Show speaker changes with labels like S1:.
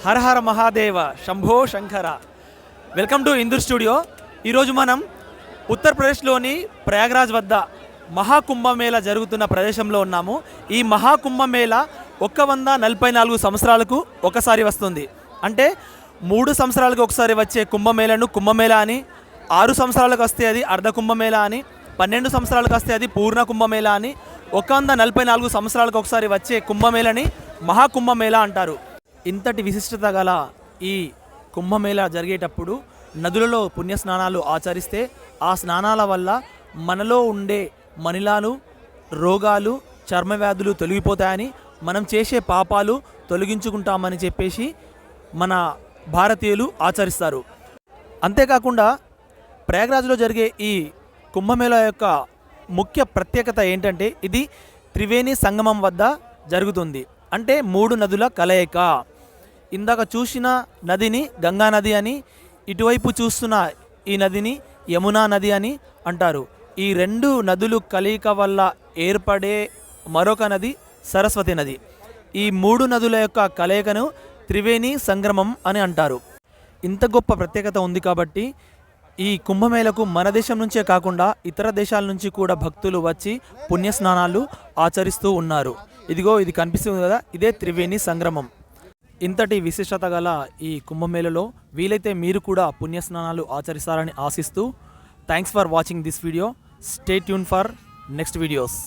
S1: Hara Hara Mahadeva Shambho Shankara. Welcome to Indur studio. ఈరోజు మనం ఉత్తరప్రదేశ్లోని ప్రయాగ్రాజ్ వద్ద మహాకుంభమేళ జరుగుతున్న ప్రదేశంలో ఉన్నాము. ఈ మహాకుంభమేళ 144 సంవత్సరాలకు ఒకసారి వస్తుంది. అంటే 3 సంవత్సరాలకు ఒకసారి వచ్చే కుంభమేళను కుంభమేళ అని, 6 సంవత్సరాలకు వస్తే అది అర్ధ కుంభమేళ అని, 12 సంవత్సరాలకు వస్తే అది పూర్ణ కుంభమేళ అని, 144 సంవత్సరాలకు ఒకసారి వచ్చే కుంభమేళని మహాకుంభమేళ అంటారు. ఇంతటి విశిష్టత గల ఈ కుంభమేళ జరిగేటప్పుడు నదులలో పుణ్యస్నానాలు ఆచరిస్తే ఆ స్నానాల వల్ల మనలో ఉండే మలినాలు, రోగాలు, చర్మవ్యాధులు తొలగిపోతాయని, మనం చేసే పాపాలు తొలగించుకుంటామని చెప్పేసి మన భారతీయులు ఆచరిస్తారు. అంతేకాకుండా ప్రయాగ్రాజ్లో జరిగే ఈ కుంభమేళ యొక్క ముఖ్య ప్రత్యేకత ఏంటంటే ఇది త్రివేణి సంగమం వద్ద జరుగుతుంది. అంటే 3 నదుల కలయిక. ఇందాక చూసిన నదిని గంగా నది అని, ఇటువైపు చూస్తున్న ఈ నదిని యమునా నది అని అంటారు. ఈ 2 నదులు కలయిక వల్ల ఏర్పడే మరొక నది సరస్వతి నది. ఈ 3 నదుల యొక్క కలయికను త్రివేణి సంగమం అని అంటారు. ఇంత గొప్ప ప్రత్యేకత ఉంది కాబట్టి ఈ కుంభమేళకు మన దేశం నుంచే కాకుండా ఇతర దేశాల నుంచి కూడా భక్తులు వచ్చి పుణ్యస్నానాలు ఆచరిస్తూ ఉన్నారు. ఇదిగో ఇది కనిపిస్తుంది కదా, ఇదే త్రివేణి సంగమం. ఇంతటి విశిష్టత గల ఈ కుంభమేళలో వీలైతే మీరు కూడా పుణ్యస్నానాలు ఆచరిస్తారని ఆశిస్తూ thanks for watching this video. Stay tune for next videos.